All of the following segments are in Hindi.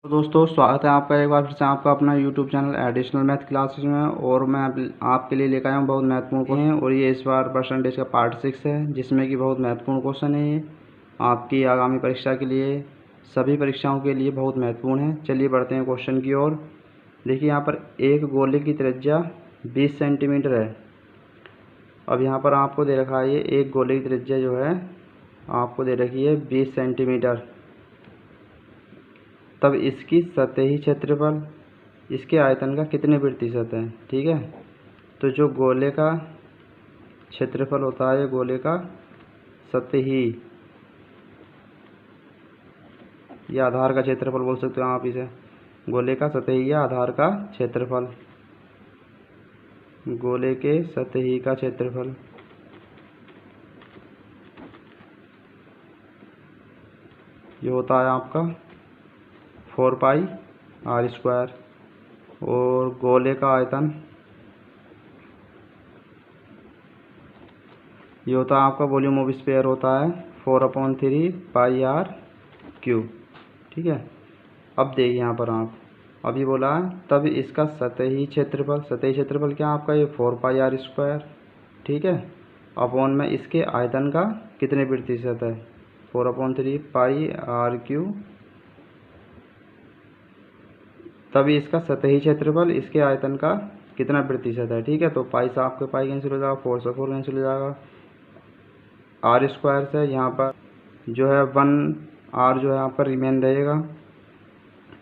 तो दोस्तों स्वागत है आपका एक बार फिर से आपका अपना YouTube channel additional math classes में। और मैं आपके लिए लेकर आया हूँ बहुत महत्वपूर्ण क्वेश्चन है। और ये इस बार परसेंटेज का पार्ट 6 है, जिसमें कि बहुत महत्वपूर्ण क्वेश्चन है। ये आपकी आगामी परीक्षा के लिए, सभी परीक्षाओं के लिए बहुत महत्वपूर्ण है। चलिए बढ़ते हैं क्वेश्चन की ओर। देखिए यहाँ पर एक गोले की त्रिज्या 20 सेंटीमीटर है। अब यहाँ पर आपको दे रखा है, ये एक गोले की त्रिज्या जो है आपको दे रखी है 20 सेंटीमीटर। तब इसकी सतही क्षेत्रफल इसके आयतन का कितने प्रतिशत है। ठीक है, तो जो गोले का क्षेत्रफल होता है, गोले का सतही या आधार का क्षेत्रफल बोल सकते हो आप इसे। गोले का सतही या आधार का क्षेत्रफल, गोले के सतही का क्षेत्रफल ये होता है आपका 4 पाई आर स्क्वायर। और गोले का आयतन ये होता है आपका वॉल्यूम ऑफ स्फीयर होता है 4/3 पाई आर क्यूब। ठीक है, अब देखिए यहाँ पर आप अभी बोला है, तब इसका सतही क्षेत्रफल क्या आपका ये 4 पाई आर स्क्वायर। ठीक है, अपॉन में इसके आयतन का कितने प्रतिशत है 4/3 पाई आर क्यूब। तभी इसका सतही क्षेत्रफल इसके आयतन का कितना प्रतिशत है। ठीक है, तो पाई से आपके पाई कैंसिल हो जाएगा, 4 से 4 कैंसिल हो जाएगा, आर स्क्वायर से यहाँ पर जो है 1 आर जो है आपका रिमेन रहेगा।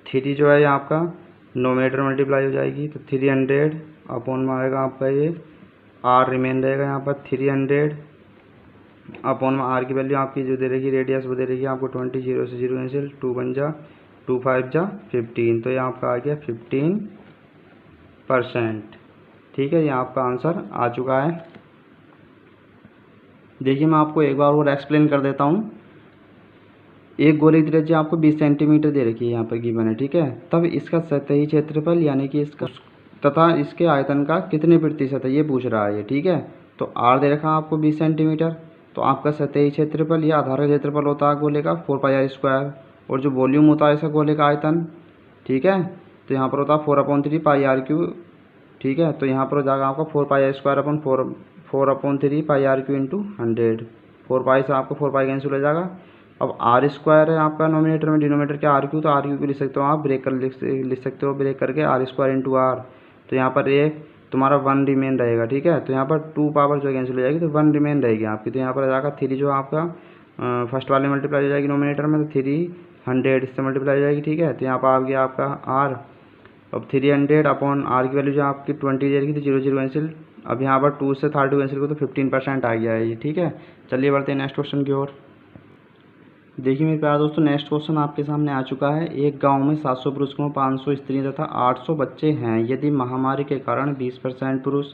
3 जो है ये आपका नोमिनेटर मल्टीप्लाई हो जाएगी, तो 300 अपॉन में आएगा आपका ये आर रिमेन रहेगा यहाँ पर 300 अपॉन में आर की वैल्यू आपकी जो दे रही रेडियस वो दे रही है आपको 20, 0 से 0 कैंसिल, 2 1 जा 2 5 जा 15, तो ये आपका आ गया 15%। ठीक है, ये आपका आंसर आ चुका है। देखिए मैं आपको एक बार और एक्सप्लेन कर देता हूँ। एक गोले की त्रिज्या आपको 20 सेंटीमीटर दे रखी है यहाँ पर गिवन है। ठीक है, तब इसका सतही क्षेत्रफल यानी कि इसका तथा इसके आयतन का कितने प्रतिशत है ये पूछ रहा है ये। ठीक है, तो आर दे रखा है आपको 20 सेंटीमीटर, तो आपका सतही क्षेत्रफल या आधार का क्षेत्रफल होता है गोले का 4 पाई आर स्क्वायर। और जो वॉल्यूम होता है इसका गोले का आयतन, ठीक है, तो यहाँ पर होता है 4/3 पाई आर क्यूब। ठीक है, तो यहाँ पर हो जाएगा आपका 4 पाई आर स्क्वायर अपन 4/3 pi r cube into 100। 4 pi से आपको 4 पाई कैंसिल हो जाएगा। अब आर स्क्वायर है आपका नोमिनेटर में, डिनोमिनेटर क्या आर क्यू, तो आर क्यू को लिख सकते हो आप, ब्रेक कर लिख सकते हो, ब्रेक करके आर स्क्वायर इंटू आर। तो यहाँ पर एक तुम्हारा 1 रिमेन रहेगा। ठीक है, तो यहाँ पर 2 पावर जो कैंसिल हो जाएगी, तो 1 रिमेन रहेगी आपकी। तो यहाँ पर आ जाएगा 3 जो आपका फर्स्ट वाले मल्टीप्लाई हो जाएगी नोमिनेटर में, तो 300 इससे मल्टीप्लाई हो जाएगी। ठीक है, तो यहाँ पर आ गया आपका आर। अब 300 अपॉन आर की वैल्यू जो आपकी 20 दे रही थी, 0 0 कैंसिल। अब यहाँ पर 2 से 32 कैंसिल को, तो 15% आ गया है ये। ठीक है, चलिए बढ़ते हैं नेक्स्ट क्वेश्चन की ओर। देखिए मेरे प्यारे दोस्तों, नेक्स्ट क्वेश्चन आपके सामने आ चुका है। एक गांव में 700 पुरुषों, 500 स्त्रियां तथा 800 बच्चे हैं। यदि महामारी के कारण 20% पुरुष,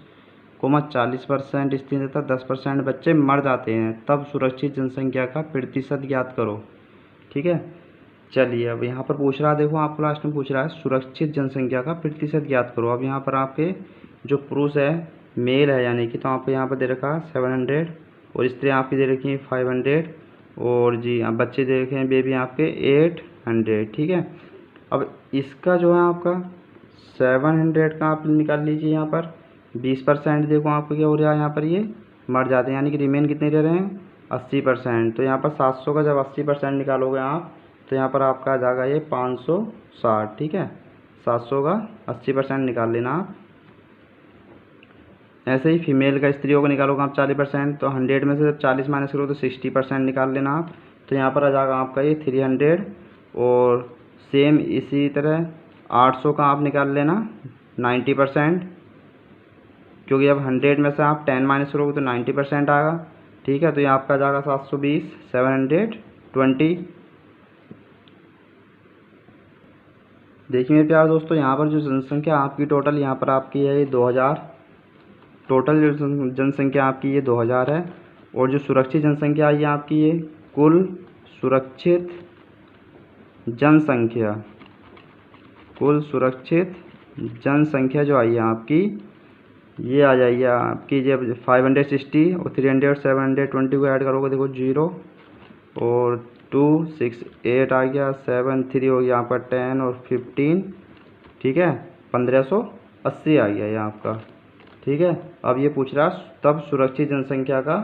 40% स्त्री तथा 10% बच्चे मर जाते हैं, तब सुरक्षित जनसंख्या का प्रतिशत ज्ञात करो। ठीक है, चलिए अब यहाँ पर पूछ रहा है, देखो आपको लास्ट में पूछ रहा है सुरक्षित जनसंख्या का प्रतिशत ज्ञात करो। अब यहाँ पर आपके जो पुरुष है मेल है यानी कि, तो आपको यहाँ पर दे रखा है 700 और स्त्री आपकी दे रखी है 500 और जी अब बच्चे दे रखे हैं बेबी आपके 800। ठीक है, अब इसका जो है आपका 700 का आप निकाल लीजिए। यहाँ पर 20% देखो आपको क्या हो रहा है, यहाँ पर ये मर जाते हैं, यानी कि रिमेन कितने रह रहे हैं 80%। तो यहाँ पर 700 का जब 80% निकालोगे आप, तो यहाँ पर आपका आ जाएगा ये 560। ठीक है, 700 का 80% निकाल लेना आप। ऐसे ही फीमेल का स्त्रियों को निकालोगे आप 40%, तो 100 में से जब 40 माइनस करो तो 60% निकाल लेना आप। तो यहाँ पर आ जाएगा आपका ये 300। और सेम इसी तरह 800 का आप निकाल लेना 90%, क्योंकि अब 100 में से आप 10 माइनस करोगे तो 90% आएगा। ठीक है, तो ये आपका आ जाएगा 720 720। देखिए मेरे प्यारे दोस्तों, यहाँ पर जो जनसंख्या आपकी टोटल यहाँ पर आपकी है ये 2000। टोटल जो जनसंख्या आपकी ये 2000 है। और जो सुरक्षित जनसंख्या आई है आपकी ये कुल सुरक्षित जनसंख्या, कुल सुरक्षित जनसंख्या जो आई है आपकी ये आ जाइए आपकी जब 560 और 300 और 720 को ऐड करोगे, देखो 0 और 268 आ गया, 7 3 हो गया आपका 10 और 15, ठीक है, 1580 आ गया ये आपका, ठीक है। अब ये पूछ रहा तब सुरक्षित जनसंख्या का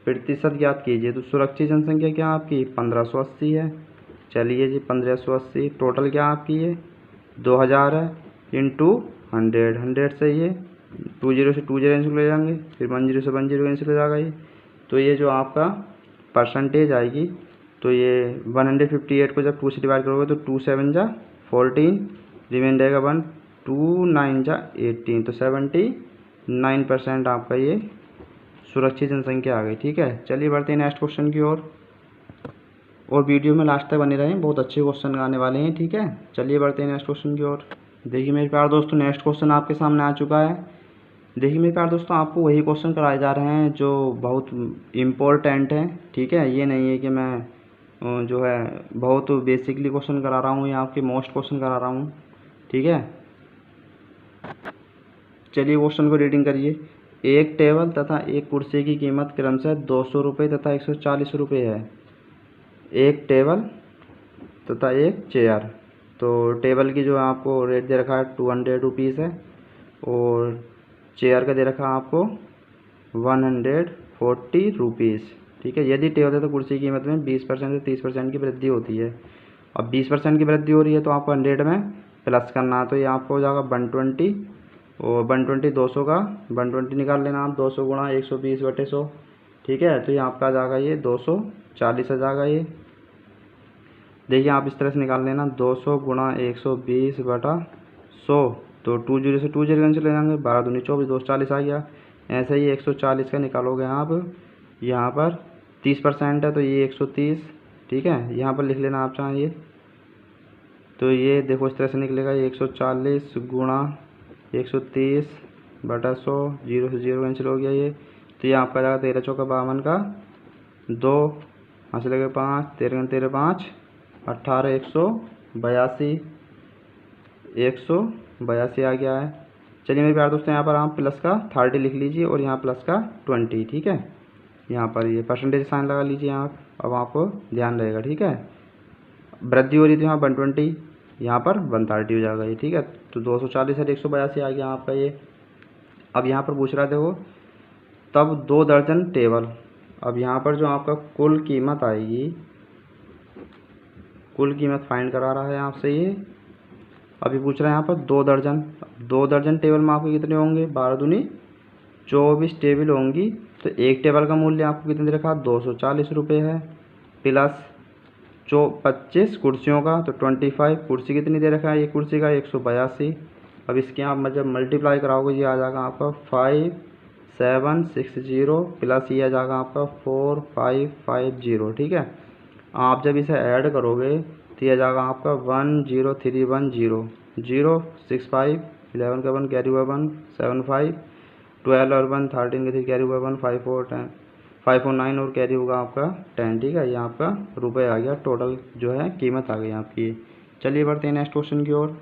प्रतिशत ज्ञात कीजिए। तो सुरक्षित जनसंख्या क्या आपकी 1580 है। चलिए जी 1580 टोटल क्या आपकी ये 2000 है, इंटू 100, 100 से ये 20 से 20 कैंसिल हो जाएंगे, फिर 10 से 10 कैंसिल हो जाएगा ये। तो ये जो आपका परसेंटेज आएगी, तो ये 158 को जब 2 से डिवाइड करोगे तो 2 7 जा 14, रिमेंड रहेगा 1, 2 9 जा 18, तो 79% आपका ये सुरक्षित जनसंख्या आ गई, ठीक है। चलिए बढ़ते हैं नेक्स्ट क्वेश्चन की ओर, और वीडियो में लास्ट तक बने रहें, बहुत अच्छे क्वेश्चन आने वाले हैं, ठीक है। चलिए बढ़ते हैं नेक्स्ट क्वेश्चन की ओर। देखिए मेरे प्यारे दोस्तों, नेक्स्ट क्वेश्चन आपके सामने आ चुका है। देखिए मेरे प्यारे दोस्तों, आपको वही क्वेश्चन कराए जा रहे हैं जो बहुत इम्पोर्टेंट हैं, ठीक है। ये नहीं है कि मैं जो है बहुत बेसिकली क्वेश्चन करा रहा हूँ या आपके मोस्ट क्वेश्चन करा रहा हूँ, ठीक है। चलिए क्वेश्चन को रीडिंग करिए। एक टेबल तथा एक कुर्सी की कीमत क्रमशः 200 रुपये तथा 140 रुपये है। एक टेबल तथा एक चेयर, तो टेबल की जो आपको रेट दे रखा है 200 रुपीज़ है, और चेयर का दे रखा है आपको 140 रुपीज़, ठीक है। यदि टेबल है तो कुर्सी की कीमत में 20% से 30% की वृद्धि होती है। अब 20% की वृद्धि हो रही है तो आपको 100 में प्लस करना है, तो ये आपको हो जाएगा 120, और 120 200 का 120 निकाल लेना आप, 200 गुणा 120/100, ठीक है। तो ये आपका आ जाएगा ये 240 आ जाएगा ये। देखिए आप इस तरह से निकाल लेना, 200 गुणा 120/100, तो 20 से 20 कैंसिल हो जाएंगे, 12 दूनी 24, 240 आ गया। ऐसे ही 140 का निकालोगे आप, यहाँ पर 30% है तो ये 130, ठीक है। यहाँ पर लिख लेना आप चाहिए, तो ये देखो इस तरह से निकलेगा, 140 गुणा 130/100, 0 से 0 कैंसिल हो गया ये। तो ये आपका जाएगा 13 चौका 52 का 2, हासिल लगे 5, 13 13 5 18, 182, 182 आ गया है। चलिए मेरे प्यारे दोस्तों, यहाँ पर आप प्लस का 30 लिख लीजिए और यहाँ प्लस का 20, ठीक है। यहाँ पर ये परसेंटेज साइन लगा लीजिए आप, अब आपको ध्यान रहेगा, ठीक है। वृद्धि हो रही थी यहाँ 120, यहाँ पर 130 हो जाएगा ये, ठीक है। तो 240 से 182 आ गया आपका ये। अब यहाँ पर पूछ रहा है देखो, तब 2 दर्जन टेबल, अब यहाँ पर जो आपका कुल कीमत आएगी, कुल कीमत फाइंड करा रहा है आपसे ये। अभी पूछ रहा है यहाँ पर 2 दर्जन टेबल में आपको कितने होंगे, 12 दूनी 24 टेबल होंगी। तो एक टेबल का मूल्य आपको कितने दे रखा है 240 रुपये है, प्लस 25 कुर्सियों का, तो 25 कुर्सी कितनी दे रखा है, ये कुर्सी का 182। अब इसके आप जब मल्टीप्लाई कराओगे ये आ जाएगा आपका 5760, प्लस ये आ जाएगा आपका 4550, ठीक है। आप जब इसे ऐड करोगे तो ये जाएगा आपका 10310, 0 6 5 11 का 1 कैरी हुआ 1 7 5 12 और 1 13 के 3 कैरी हुआ 1 5 4 10 5 4 9 और कैरी होगा आपका 10, ठीक है। ये आपका रुपये आ गया, टोटल जो है कीमत आ गई आपकी। चलिए बढ़ते हैं नेक्स्ट क्वेश्चन की ओर।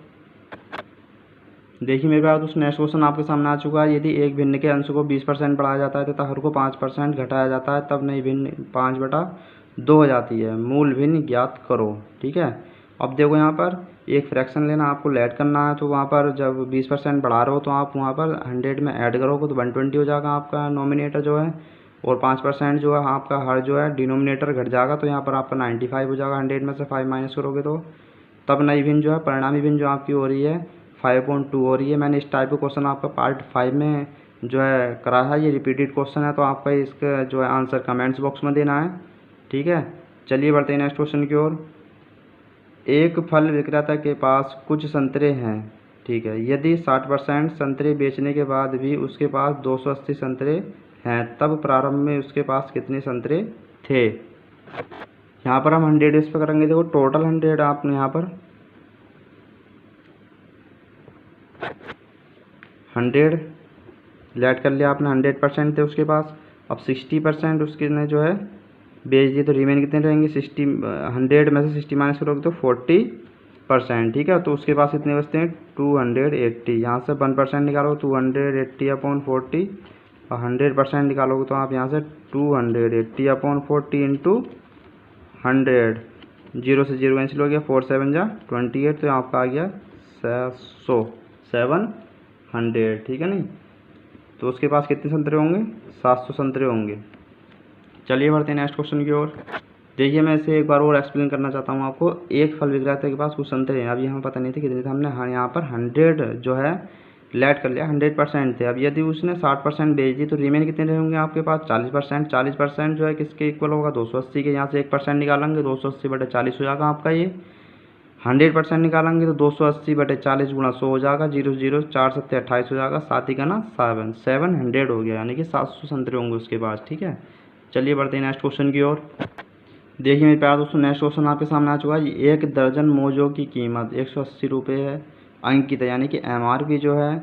देखिए मेरे पास नेक्स्ट क्वेश्चन आपके सामने आ चुका है। यदि एक भिन्न के अंश को 20% बढ़ाया जाता है तथा हर को 5% घटाया जाता है, तब नई भिन्न 5/2 हो जाती है। मूल भिन्न ज्ञात करो, ठीक है। अब देखो यहाँ पर एक फ्रैक्शन लेना, आपको लेट करना है, तो वहाँ पर जब 20% बढ़ा रहे हो तो आप वहाँ पर 100 में ऐड करोगे तो 120 हो जाएगा आपका नोमिनेटर जो है, और 5% जो है आपका हर जो है डिनोमिनेटर घट जाएगा, तो यहाँ पर आपका 95 हो जाएगा। 100 में से 5 माइनस करोगे तो तब नई भिन्न जो है परिणामी भिन्न जो आपकी हो रही है 5.2 हो रही है। मैंने इस टाइप का क्वेश्चन आपका पार्ट 5 में जो है करा है, ये रिपीटेड क्वेश्चन है, तो आपका इसका जो है आंसर कमेंट्स बॉक्स में देना है, ठीक है। चलिए बढ़ते हैं नेक्स्ट क्वेश्चन की ओर। एक फल विक्रेता के पास कुछ संतरे हैं, ठीक है। यदि 60% संतरे बेचने के बाद भी उसके पास 280 संतरे हैं, तब प्रारंभ में उसके पास कितने संतरे थे। यहाँ पर हम 100 इस पर करेंगे, देखो टोटल 100 आपने यहाँ पर 100 लेट कर लिया आपने, 100% थे उसके पास। अब 60% उसके ने जो है बेच दिए, तो रिमेन कितने रहेंगे 100 में से 60 माइनस करोगे तो 40%, ठीक है। तो उसके पास कितने बचते हैं 280, यहाँ से 1% निकालोगे 280/40, और 100% निकालोगे तो आप यहाँ से 280/40 इंटू 100, जीरो से जीरो कैंसिल हो गया, 4 7 जा 28, तो आपका आ गया 700 ठीक है नहीं। तो उसके पास कितने संतरे होंगे, 700 संतरे होंगे। चलिए बढ़ते हैं नेक्स्ट क्वेश्चन की ओर। देखिए मैं इसे एक बार और एक्सप्लेन करना चाहता हूँ आपको। एक फल विक्रेता के पास कुछ संतरे हैं, अभी हमें पता नहीं थे कितने थे, हमने यहाँ पर 100 जो है लेट कर लिया, 100% थे। अब यदि उसने 60% बेच दी तो रिमेन कितने रहेंगे आपके पास, 40%। 40% जो है किसके इक्वल होगा, 280 के। यहाँ से 1% निकालेंगे, 280/40 हो जाएगा आपका ये। 100% निकालेंगे तो 280/40 गुणा 100 हो जाएगा, 0 0 4 7 28 हो जाएगा, साथ ही का ना 700 हो गया, यानी कि 700 संतरे होंगे उसके पास, ठीक है। चलिए बढ़ते हैं नेक्स्ट क्वेश्चन की ओर। देखिए मेरे प्यारे दोस्तों, नेक्स्ट क्वेश्चन आपके सामने आ चुका है। एक दर्जन मोजों की कीमत 180 रुपये है, अंकित है, यानी कि MRP जो है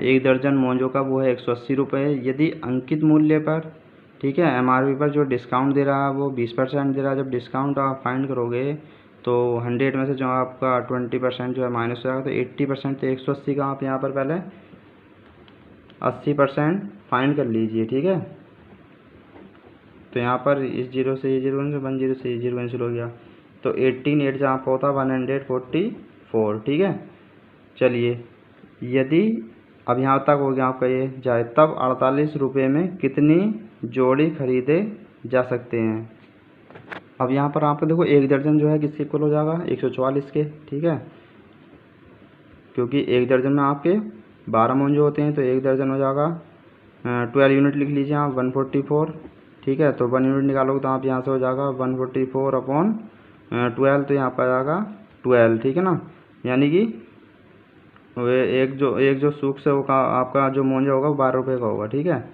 एक दर्जन मोजों का वो है 180 रुपये। यदि अंकित मूल्य पर, ठीक है, MRP पर जो डिस्काउंट दे रहा है वो 20% दे रहा है। जब डिस्काउंट आप फाइंड करोगे तो 100 में से जो आपका 20% जो है माइनस हो जाएगा, तो 80%, तो 180 का आप यहाँ पर पहले 80% फाइंड कर लीजिए, ठीक है। तो यहाँ पर इस जीरो से ये जीरो कैंसिल, 1 0 से ये जीरो कैंसिल हो गया, तो 18 8 जहाँ पर होता है 144, ठीक है। चलिए यदि अब यहाँ तक हो गया आपका ये जाए, तब 48 रुपये में कितनी जोड़ी खरीदे जा सकते हैं। अब यहाँ पर आपको देखो एक दर्जन जो है किसके इक्वल हो जाएगा, 144 के, ठीक है, क्योंकि एक दर्जन में आपके 12 मोंजे होते हैं, तो एक दर्जन हो जाएगा 12 यूनिट लिख लीजिए आप, 144, ठीक है। तो 1 यूनिट निकालोगे तो आप यहाँ से हो जाएगा 144/12, तो यहाँ पर आ जाएगा 12, ठीक है ना। यानी कि एक जो सूख से होगा आपका जो मोंजा होगा वो 12 रुपये का होगा, ठीक है।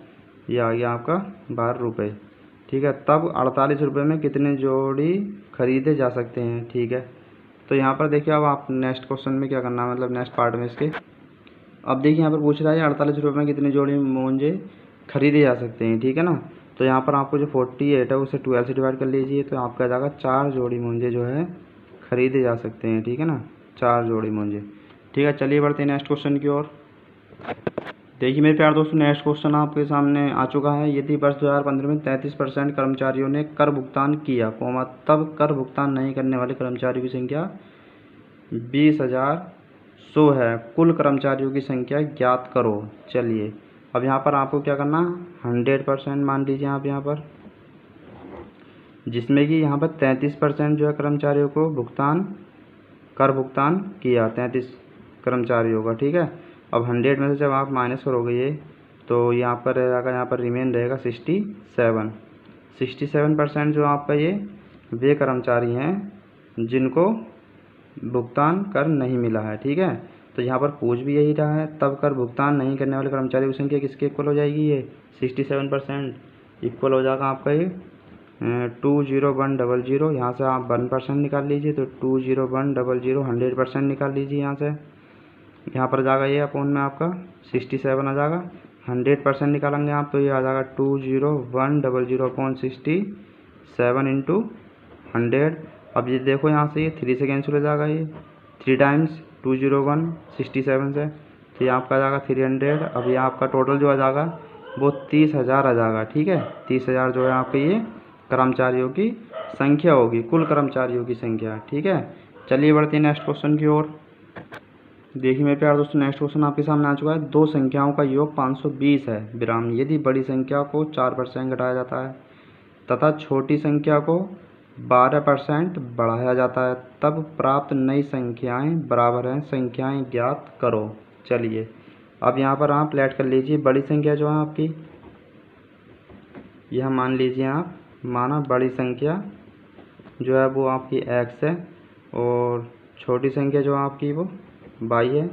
ये आ गया आपका 12 रुपये, ठीक है। तब 48 रुपये में कितने जोड़ी खरीदे जा सकते हैं, ठीक है। तो यहाँ पर देखिए अब आप नेक्स्ट क्वेश्चन में क्या करना है, मतलब नेक्स्ट पार्ट में इसके। अब देखिए यहाँ पर पूछ रहा है 48 रुपये में कितनी जोड़ी मोंजे खरीदे जा सकते हैं, ठीक है ना। तो यहाँ पर आपको जो 48 है उसे 12 से डिवाइड कर लीजिए, तो आपका जाएगा 4 जोड़ी मोंजे जो है खरीदे जा सकते हैं, ठीक है ना, 4 जोड़ी मोंजे, ठीक है। चलिए बढ़ते हैं नेक्स्ट क्वेश्चन की ओर। देखिए मेरे प्यारे दोस्तों, नेक्स्ट क्वेश्चन आपके सामने आ चुका है। यदि वर्ष 2015 में 33% कर्मचारियों ने कर भुगतान किया, तब कर भुगतान नहीं करने वाले कर्मचारियों की संख्या 20,100 है। कुल कर्मचारियों की संख्या ज्ञात करो। चलिए अब यहाँ पर आपको क्या करना, 100% मान लीजिए आप यहाँ पर, जिसमें कि यहाँ पर 33% जो है कर्मचारियों को कर भुगतान किया, 33 कर्मचारियों का, ठीक है। अब 100 में से जब आप माइनस करोगे ये, तो यहाँ पर रहेगा, यहाँ पर रिमेन रहेगा 67% जो आपका ये वे कर्मचारी हैं जिनको भुगतान कर नहीं मिला है, ठीक है। तो यहाँ पर पूछ भी यही रहा है, तब कर भुगतान नहीं करने वाले कर्मचारियों की संख्या किसके इक्वल हो जाएगी, ये 67% इक्वल हो जाएगा आपका ये 20100। यहाँ से आप 1% निकाल लीजिए, तो 20100 100% निकाल लीजिए यहाँ से, यहाँ पर जाएगा ये अपोन में आपका 67 आ जाएगा। 100% निकालेंगे आप, तो ये आ जाएगा 20100/67 इंटू 100। अब ये देखो यहाँ से ये 3 से कैंसिल हो जाएगा, ये 3 टाइम्स 201 67 से, तो ये आपका आ जाएगा 300। अब ये आपका टोटल जो आ जाएगा वो 30,000 आ जाएगा, ठीक है। 30,000 जो है आपके ये कर्मचारियों की संख्या होगी, कुल कर्मचारियों की संख्या, ठीक है। चलिए बढ़ते हैं नेक्स्ट क्वेश्चन की ओर। देखिए मेरे प्यारे दोस्तों, नेक्स्ट क्वेश्चन आपके सामने आ चुका है। दो संख्याओं का योग 520 है विराम, यदि बड़ी संख्या को 4% घटाया जाता है तथा छोटी संख्या को 12% बढ़ाया जाता है, तब प्राप्त नई संख्याएं बराबर हैं, संख्याएं ज्ञात करो। चलिए अब यहाँ पर आप लेट कर लीजिए, बड़ी संख्या जो है आपकी, यह मान लीजिए आप, माना बड़ी संख्या जो है वो आपकी x है, और छोटी संख्या जो आपकी वो y है,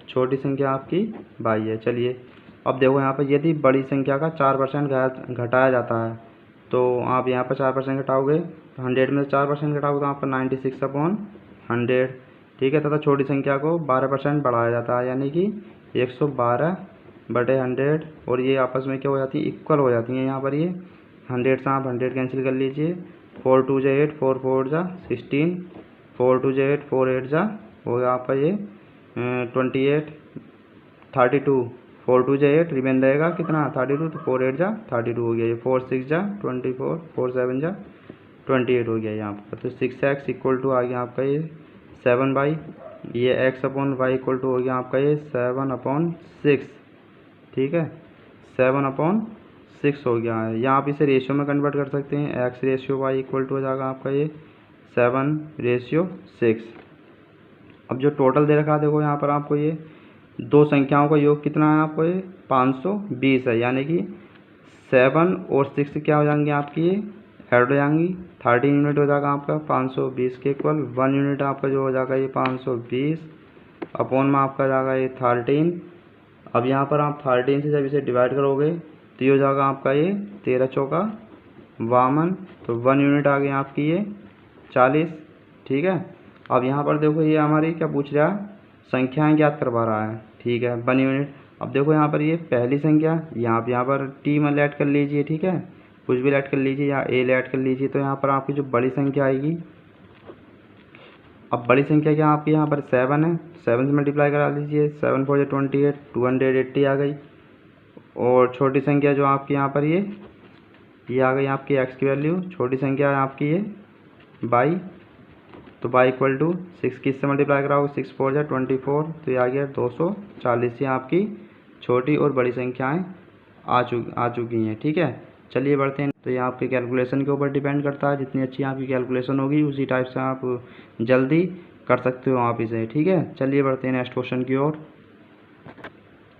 छोटी संख्या आपकी y है। चलिए अब देखो यहाँ पर, यदि बड़ी संख्या का 4% घटाया जाता है, तो आप यहाँ पर 4% घटाओगे, तो 100 में से 4% घटाओगे तो आपका 96/100, ठीक है। तथा छोटी संख्या को 12% बढ़ाया जाता है, यानी कि 112/100, और ये आपस में क्या हो जाती है, इक्वल हो जाती हैं। यहाँ पर ये 100 से आप 100 कैंसिल कर लीजिए, 4 2 जा 8, 4 4 जा 16, 4 2 जा 8, 4 8 जा हो गया आपका ये 28, 32, 4 2 जा 8, रिमेन रहेगा कितना 32, तो 4 8 जा 32 हो गया, ये 4 6 जा 24, 4 7 जा 28 हो गया यहाँ पर। तो 6x इक्वल टू आ गया आपका ये 7/, ये x upon Y equal to हो गया आपका ये 7/6, ठीक है, 7/6 हो गया है। यहाँ आप इसे रेशियो में कन्वर्ट कर सकते हैं, x ratio Y equal to हो जाएगा आपका ये 7/6। अब जो टोटल दे रखा है देखो यहाँ पर आपको ये दो संख्याओं का योग कितना है आपको ये 520 है, यानी कि 7 और 6 क्या हो जाएंगे आपकी ये ऐड हो जाएंगी, 13 यूनिट हो जाएगा आपका 520 के इक्वल। 1 यूनिट आपका जो हो जाएगा ये 520 अपॉन में आपका जाएगा ये 13। अब यहाँ पर आप 13 से जब इसे डिवाइड करोगे तो ये हो जाएगा आपका ये 13 चौका 52, तो 1 यूनिट आ गई आपकी ये 40, ठीक है। अब यहाँ पर देखो ये हमारी क्या पूछ रहा है, संख्याएं ज्ञात करवा रहा है, ठीक है, 1 यूनिट। अब देखो यहाँ पर ये पहली संख्या, यहाँ पर टी में ऐड कर लीजिए, ठीक है, कुछ भी ऐड कर लीजिए या ए ऐड कर लीजिए। तो यहाँ पर आपकी जो बड़ी संख्या आएगी, अब बड़ी संख्या क्या आपकी यहाँ पर 7 है, 7 से मल्टीप्लाई करा लीजिए, 7 4 28, 280 आ गई। और छोटी संख्या जो आपकी यहाँ पर ये आ गई आपकी एक्स की वैल्यू, छोटी संख्या है आपकी ये बाई, तो बाई इक्वल टू 6 किस से मल्टीप्लाई कराओगे, 6 4 24, तो ये आ गया 240। ये आपकी छोटी और बड़ी संख्याएं आ चुकी हैं, ठीक है। चलिए बढ़ते हैं। तो ये आपके कैलकुलेशन के ऊपर डिपेंड करता है, जितनी अच्छी आपकी कैलकुलेशन होगी उसी टाइप से आप जल्दी कर सकते हो आप इसे, ठीक है। चलिए बढ़ते हैं नेक्स्ट क्वेश्चन की ओर।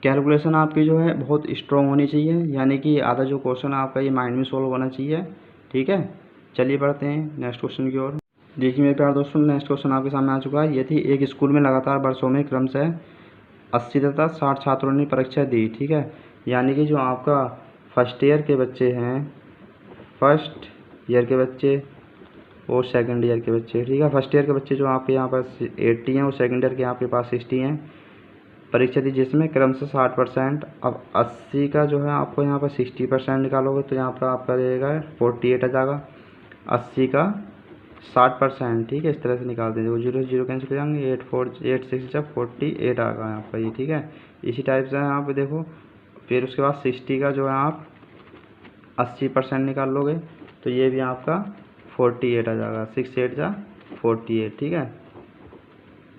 कैलकुलेशन आपकी जो है बहुत स्ट्रॉन्ग होनी चाहिए, यानी कि आधा जो क्वेश्चन आपका ये माइंड में सोल्व होना चाहिए, ठीक है। चलिए बढ़ते हैं नेक्स्ट क्वेश्चन की ओर। देखिए मेरे प्यारे दोस्तों, नेक्स्ट क्वेश्चन आपके सामने आ चुका है। यदि एक स्कूल में लगातार वर्षों में क्रमशः 80 तथा 60 छात्रों ने परीक्षा दी, ठीक है, यानी कि जो आपका फर्स्ट ईयर के बच्चे हैं, फर्स्ट ईयर के बच्चे और सेकंड ईयर के बच्चे, ठीक है। फर्स्ट ईयर के बच्चे जो आपके यहाँ पास 80 हैं और सेकंड ईयर के आपके पास 60 हैं, परीक्षा दी जिसमें क्रमशः 60%। अब 80 का जो है आपको यहाँ पर 60% निकालोगे तो यहाँ पर आपका रहेगा 48 आ जाएगा। 80 का 60%, ठीक है, इस तरह से निकाल देंगे, 0 0 कैंसिल हो जाएंगे, 8 6 जब 48 आ गया आपका ये, ठीक है। इसी टाइप से यहाँ पे देखो, फिर उसके बाद 60 का जो है आप 80% निकाल लोगे तो ये भी आपका 48 आ जाएगा, 6 8 जा 48, ठीक है।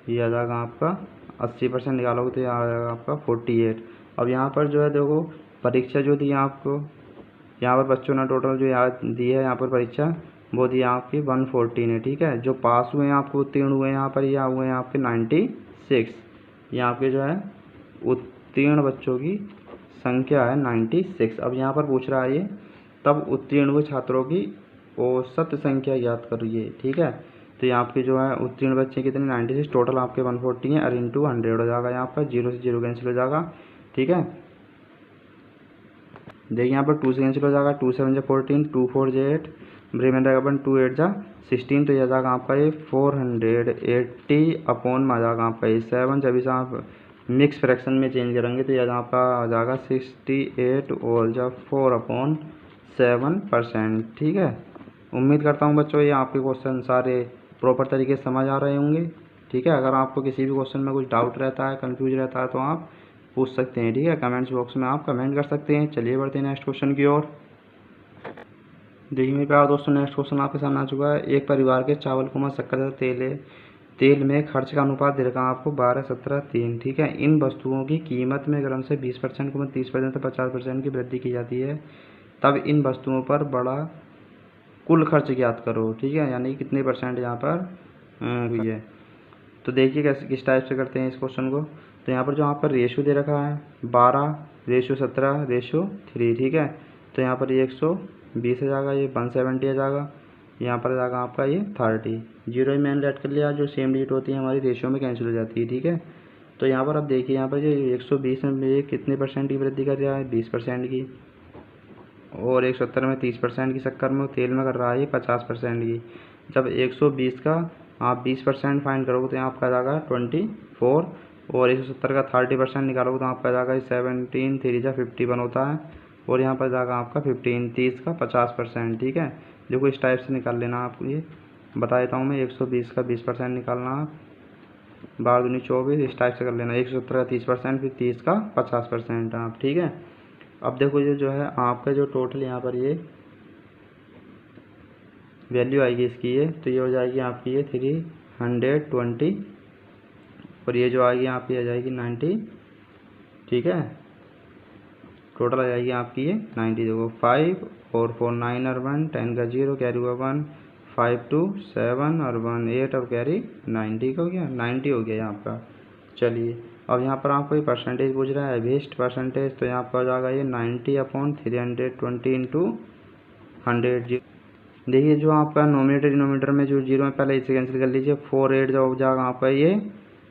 ये आ जाएगा आपका 80% निकालोगे तो ये आ जाएगा आपका 48। अब यहाँ पर जो है देखो, परीक्षा जो दी आपको, यहाँ पर बच्चों ने टोटल जो याद दी है यहाँ पर परीक्षा, वो दी आपकी 114 है, ठीक है। जो पास हुए हैं आपको उत्तीर्ण हुए हैं यहाँ पर, यह हुए हैं आपके 96। यहाँ पे जो है उत्तीर्ण बच्चों की संख्या है 96। अब यहाँ पर पूछ रहा है ये, तब उत्तीर्ण हुए छात्रों की औसत संख्या ज्ञात करिए, ठीक है। तो यहाँ पे जो है उत्तीर्ण बच्चे कितने 96, टोटल आपके 140 हैं, और इंटू 100 हो जाएगा, यहाँ पर 0 से 0 कैंसिल हो जाएगा, ठीक है। देखिए यहाँ पर 2 से कैंसिल हो जाएगा, 2 7 जा 14, 2 4 जा 8, रिमाइंडर अपन 2 8 जा 16, तो यह जाएगा आपका ये 480 अपॉन में आ जाएगा आपका ये 7। जब इसे आप मिक्स फ्रैक्शन में चेंज करेंगे तो यह आपका आ जाएगा 68 और जब 4/7%, ठीक है। उम्मीद करता हूँ बच्चों ये आपके क्वेश्चन सारे प्रॉपर तरीके से समझ आ रहे होंगे, ठीक है। अगर आपको किसी भी क्वेश्चन में कुछ डाउट रहता है, कंफ्यूज रहता है, तो आप पूछ सकते हैं, ठीक है, कमेंट्स बॉक्स में आप कमेंट कर सकते हैं। चलिए बढ़ते हैं नेक्स्ट क्वेश्चन की ओर। देखिए मेरे प्यारे दोस्तों, नेक्स्ट क्वेश्चन आपके सामने आ चुका है। एक परिवार के चावल को शक्कर तथा तेल में खर्च का अनुपात दे रखा है आपको 12 17 3, ठीक है। इन वस्तुओं की कीमत में क्रम से 20% 30% तथा 50% की वृद्धि की जाती है, तब इन वस्तुओं पर बड़ा कुल खर्च ज्ञात करो, ठीक है, यानी कितने परसेंट यहाँ पर हुई है। तो देखिए कैसे किस टाइप से करते हैं इस क्वेश्चन को। तो यहाँ पर जो यहाँ पर रेशो दे रखा है 12:17:3, ठीक है। तो यहाँ पर ये 120 आ जाएगा, ये 170 आ जाएगा, यहाँ पर आ जाएगा आपका ये 30, 0 ही मैंने ऐड कर लिया, जो सेम डिजिट होती है हमारी रेशियो में कैंसिल हो जाती है, ठीक है। तो यहाँ पर अब देखिए, यहाँ पर ये 120 में ये कितने परसेंट की वृद्धि कर रहा है 20% की, और 170 में 30% की शक्कर में, तेल में कर रहा है ये 50% की। जब 120 का आप 20% फाइंड करोगे तो यहाँ आपका आ जाएगा 24, और 170 का 30% निकालोगे तो आपका आ जाएगा 17 3 जा 51 होता है, और यहाँ पर जाएगा आपका 15, 30 का 50%, ठीक है। देखो इस टाइप से निकाल लेना आपको, ये बता देता हूँ मैं। 120 का 20% निकालना आप, 12 दूनी 24, इस टाइप से कर लेना। 170 का 30%, फिर 30 का 50% आप, ठीक है। अब देखो ये जो है आपका जो टोटल यहाँ पर ये वैल्यू आएगी इसकी ये, तो ये हो जाएगी आपकी ये 320 और ये जो आएगी आपकी आ जाएगी 90, ठीक है। टोटल आ जाएगी आपकी ये 90। देखो 5 और 4 9 और 1 10 का 0 कैरी हुआ 1 5 2 7 और 1 8 और कैरी 90 का हो गया, 90 हो गया यहाँ आपका। चलिए अब यहाँ पर आपको ये परसेंटेज पूछ रहा है, बेस्ट परसेंटेज, तो यहाँ पर हो जाएगा ये 90/320 इंटू 100। देखिए जो आपका नोमिनेटर डिनोमिनेटर में जो जीरो है पहले इसे कैंसिल कर लीजिए, 4 8 जो हो जाएगा आपका ये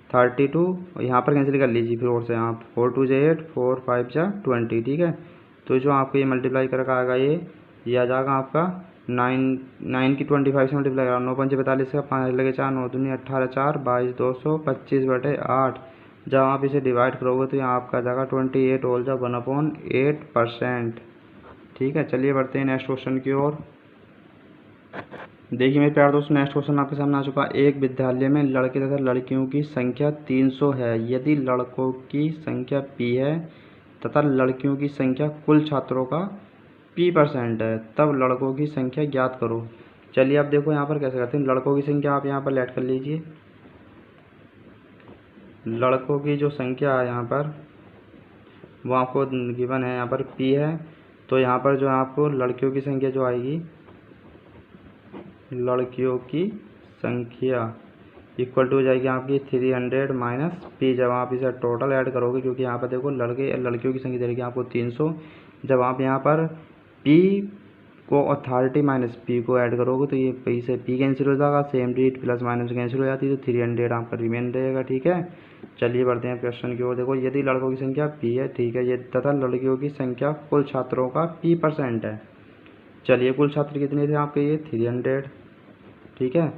32 और यहाँ पर कैंसिल कर लीजिए फिर और से आप 4 2 से 8 4 5 जा 20, ठीक है। तो जो आपको ये मल्टीप्लाई करके आएगा ये आ जाएगा आपका 9 की 25 से मल्टीप्लाई करा 9 5 45 का 5 लगे 4 9 दूनी 18 4 22 225/8। जब आप इसे डिवाइड करोगे तो यहाँ आपका जाएगा 28 होल जा 1/8%, ठीक है। चलिए बढ़ते हैं नेक्स्ट क्वेश्चन की ओर। देखिए मेरे प्यारे दोस्तों नेक्स्ट क्वेश्चन आपके सामने आ चुका है। एक विद्यालय में लड़के तथा लड़कियों की संख्या 300 है। यदि लड़कों की संख्या p है तथा लड़कियों की संख्या कुल छात्रों का p% है, तब लड़कों की संख्या ज्ञात करो। चलिए अब देखो यहाँ पर कैसे करते हैं। लड़कों की संख्या आप यहाँ पर लेट कर लीजिए। लड़कों की जो संख्या है यहाँ पर वो आपको गिवन है, यहाँ पर p है, तो यहाँ पर जो आपको लड़कियों की संख्या जो आएगी, लड़कियों की संख्या इक्वल टू हो जाएगी आपकी 300 माइनस p। जब आप इसे टोटल ऐड करोगे, क्योंकि यहाँ पर देखो लड़के लड़कियों की संख्या दे रही है आपको 300, जब आप यहाँ पर p को और 30 माइनस p को ऐड करोगे तो ये p से p कैंसिल हो जाएगा, same digit plus minus cancel हो जाती है, तो 300 आपका रिमेन रहेगा, ठीक है। चलिए बढ़ते हैं क्वेश्चन की ओर। देखो यदि लड़कों की संख्या p है, ठीक है, ये तथा लड़कियों की संख्या कुल छात्रों का p% है। चलिए कुल छात्र कितने थे आपके ये 300, ठीक है।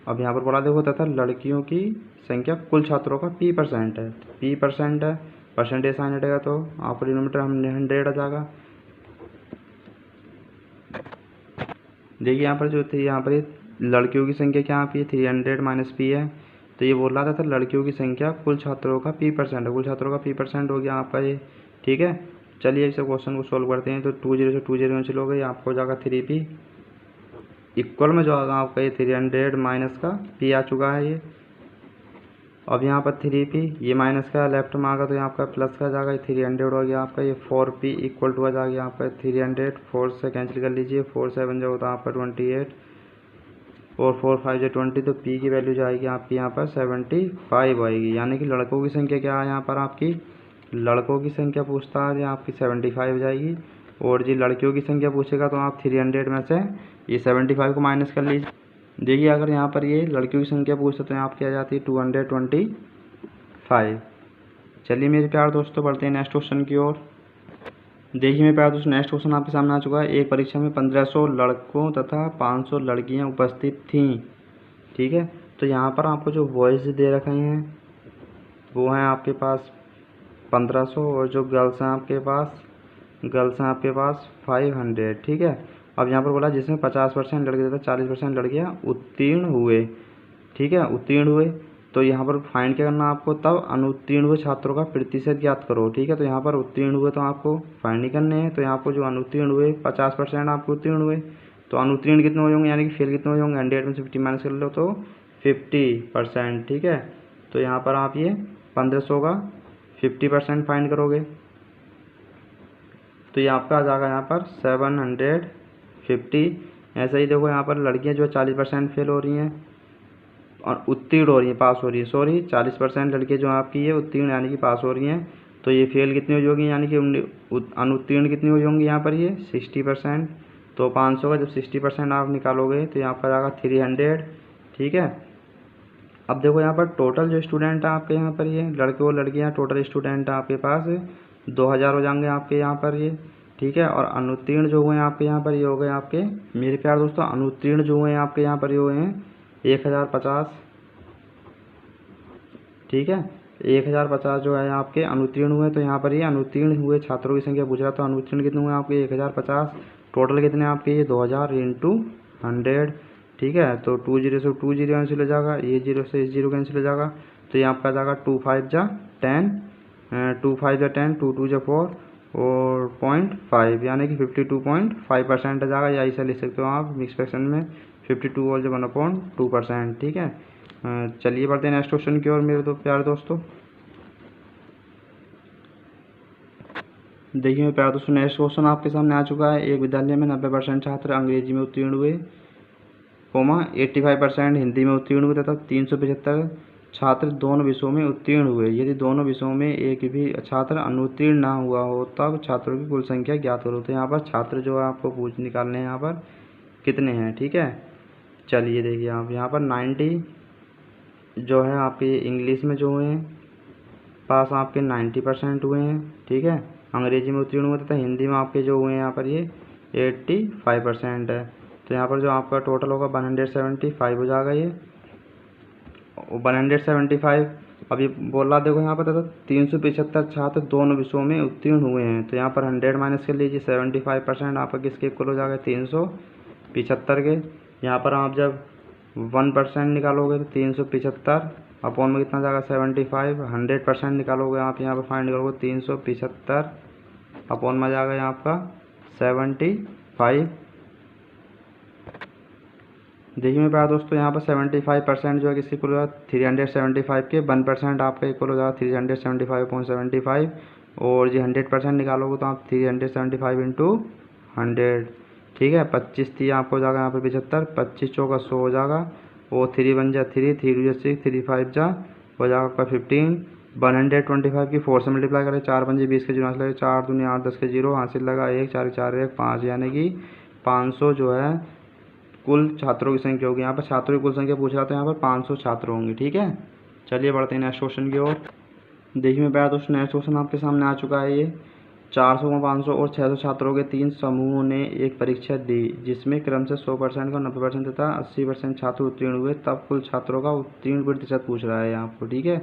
अब यहाँ पर बोला देखो तथा लड़कियों की संख्या कुल छात्रों का p% है, p% है, परसेंटेज साइन हटेगा तो आपको डिनोमिनेटर हम 100 आ जाएगा। देखिए यहाँ पर जो थी यहाँ पर लड़कियों की संख्या क्या आप ये 300 माइनस p है, तो ये बोल रहा था लड़कियों की संख्या कुल छात्रों का p% है, कुल छात्रों का p% हो गया आपका ये, ठीक है। चलिए इस क्वेश्चन को सोल्व करते हैं। तो 20 से 20 कैंसिल हो गई, आपको हो जाएगा 3p इक्वल में जो आएगा आपका ये 300 माइनस का p आ चुका है ये। अब यहाँ पर 3p ये माइनस का लेफ्ट में आएगा तो यहाँ आपका प्लस का जाएगा, 300 हो गया आपका ये 4p इक्वल टू आ जाएगा आपका 300, 4 से कैंसिल कर लीजिए, 4 7 जो होता है आपका 28 और 4 5 जो 20, तो p की वैल्यू जाएगी आपकी यहाँ पर 75 आएगी। यानी कि लड़कों की संख्या क्या है यहाँ पर आपकी, लड़कों की संख्या पूछता है आपकी 75 हो जाएगी, और जी लड़कियों की संख्या पूछेगा तो आप 300 में से ये 75 को माइनस कर लीजिए। देखिए अगर यहाँ पर ये लड़कियों की संख्या पूछते तो यहाँ क्या आ जाती है 225। चलिए मेरे प्यार दोस्तों बढ़ते हैं नेक्स्ट क्वेश्चन की ओर। देखिए मेरे प्यार दोस्तों नेक्स्ट क्वेश्चन आपके सामने आ चुका है। एक परीक्षा में 1500 लड़कों तथा 500 लड़कियाँ उपस्थित थीं, ठीक है। तो यहाँ पर आपको जो बॉयज़ दे रखे हैं वो हैं आपके पास 1500 और जो गर्ल्स हैं आपके पास 500, ठीक है। अब यहाँ पर बोला जिसमें 50% लड़के तथा 40% लड़कियाँ उत्तीर्ण हुए, ठीक है, उत्तीर्ण हुए। तो यहाँ पर फाइंड क्या करना आपको, तब अनुत्तीर्ण हुए छात्रों का प्रतिशत ज्ञात करो, ठीक है। तो यहाँ पर उत्तीर्ण हुए तो आपको फाइंड नहीं करने हैं, तो यहाँ पर जो अनुत्तीर्ण हुए 50% आपको उत्तीर्ण हुए, तो अनुत्तीर्ण कितने हो होंगे यानी कि फेल कितने हो होंगे, 100 में से 50 माइनस कर लो तो 50%, ठीक है। तो यहाँ पर आप ये 1500 का 50% फाइंड करोगे तो ये आपका आ जाएगा यहाँ पर 750। ऐसा ही देखो यहाँ पर लड़कियाँ जो 40% फेल हो रही हैं और उत्तीर्ण हो रही हैं, पास हो रही है, सॉरी 40% लड़कियाँ जो आपकी ये उत्तीर्ण यानी कि पास हो रही हैं, तो ये फेल कितनी हो जाएगी यानी कि अनुत्तीर्ण कितनी हो जाएंगी यहाँ पर ये 60%। तो 500 का जब 60% आप निकालोगे तो यहाँ पर आएगा 300, ठीक है। अब देखो यहाँ पर टोटल जो स्टूडेंट है आपके यहाँ पर ये लड़के और लड़कियाँ टोटल स्टूडेंट आपके पास 2000 हो जाएंगे आपके यहाँ पर ये, ठीक है। और अनुत्तीर्ण जो हुए हैं आपके यहाँ पर ये हो गए आपके मेरे प्यार दोस्तों, अनुत्तीर्ण जो हुए हैं आपके यहाँ पर ये हुए हैं 1050, ठीक है। 1050 जो है आपके अनुत्तीर्ण हुए, तो यहाँ पर ये अनुत्तीर्ण हुए छात्रों की संख्या पूछ रहा, तो अनुत्तीर्ण कितने हुए आपके 1050, टोटल कितने आपके ये 2000 इंटू 100, ठीक है। तो 20 से 20 कैंसिल हो जाएगा, ये 0 से 0 कैंसिल हो जाएगा, तो ये आपका जाएगा 2 5 जा 10, 2 5 जा 10, 2 2 जा 4 और 0.5 यानी कि 52.5% आ जाएगा, या ऐसा लिख सकते हो आप मिक्स फ्रैक्शन में 52 और जो 1/2%। ठीक है, चलिए बढ़ते हैं नेक्स्ट क्वेश्चन की ओर मेरे तो प्यारे दोस्तों। देखिए मेरे प्यारे दोस्तों, नेक्स्ट क्वेश्चन आपके सामने आ चुका है। एक विद्यालय में 90% छात्र अंग्रेजी में उत्तीर्ण हुए, 85% हिंदी में उत्तीर्ण हुए तथा 375 छात्र दोनों विषयों में उत्तीर्ण हुए। यदि दोनों विषयों में एक भी छात्र अनुत्तीर्ण ना हुआ हो तब छात्रों की कुल संख्या ज्ञात करो। तो यहाँ पर छात्र जो है आपको पूछ निकालने हैं यहाँ पर कितने हैं। ठीक है, चलिए देखिए आप यहाँ पर 90 जो है आपके इंग्लिश में जो हुए हैं पास आपके 90% हुए हैं। ठीक है, अंग्रेजी में उत्तीर्ण हुए तथा हिंदी में आपके जो हुए हैं यहाँ पर ये 85% है। तो यहाँ पर जो आपका टोटल होगा 175 हो जाएगा ये 175। अभी बोल रहा देखो यहाँ पर तथा 375 छात्र दोनों विषयों में उत्तीर्ण हुए हैं। तो यहाँ पर 100 माइनस कर लीजिए, 75% आपका किसके इक्वल हो जाएगा 375 के। यहाँ पर आप जब 1% निकालोगे तो 375 अपॉन में कितना जाएगा 75। 100% निकालोगे आप यहाँ पर फाइंड करोगे 375 अपॉन में जाएगा यहाँ आपका 75। देखिए मेरे प्यारे दोस्तों, यहाँ पर 75% जो है किसके इक्वल हो जाएगा 375 के। 1% आपका इक्वल हो जाएगा 375/75 और जी 100% निकालोगे तो आप 375 इंटू 100। ठीक है, 25 थी आपको हो जाएगा यहाँ पर 75, 25 चौका 100 हो जाएगा और 3 1 जा 3, 3 2 जा 6, 3 5 जा हो जाएगा आपका 15। 125 की 4 से मल्टीप्लाई करें, 4 पंजे 20 के 0 हासिल लगे, 4 दूनी 8 10 के 0 हासिल लगा 1, 4 4 1 5 यानी कि 500 जो है कुल छात्रों की संख्या होगी। यहाँ पर छात्रों की कुल संख्या पूछ रहा था, यहाँ पर 500 छात्र होंगे। ठीक है, चलिए बढ़ते हैं नेक्स्ट क्वेश्चन की ओर। देखिए मेरे प्यारे दोस्तों, नेक्स्ट क्वेश्चन आपके सामने आ चुका है। ये 400, 500 और 600 छात्रों के 3 समूहों ने एक परीक्षा दी जिसमें क्रमशः 100% का 90% तथा 80% छात्र उत्तीर्ण हुए, तब कुल छात्रों का उत्तीर्ण प्रतिशत पूछ रहा है आपको। ठीक है,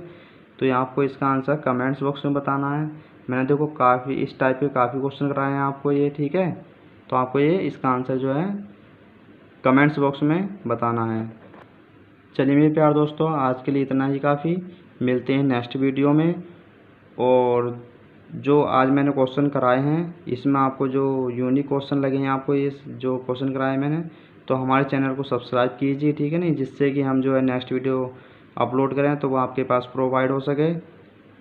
तो यहाँ आपको इसका आंसर कमेंट्स बॉक्स में बताना है। मैंने देखो काफ़ी इस टाइप के काफ़ी क्वेश्चन कराए हैं आपको ये। ठीक है, तो आपको ये इसका आंसर जो है कमेंट्स बॉक्स में बताना है। चलिए मेरे प्यारे दोस्तों, आज के लिए इतना ही काफ़ी। मिलते हैं नेक्स्ट वीडियो में। और जो आज मैंने क्वेश्चन कराए हैं इसमें आपको जो यूनिक क्वेश्चन लगे हैं, आपको ये जो क्वेश्चन कराए मैंने, तो हमारे चैनल को सब्सक्राइब कीजिए। ठीक है नहीं, जिससे कि हम जो है नेक्स्ट वीडियो अपलोड करें तो वो आपके पास प्रोवाइड हो सके।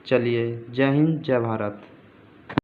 चलिए, जय हिंद, जय भारत।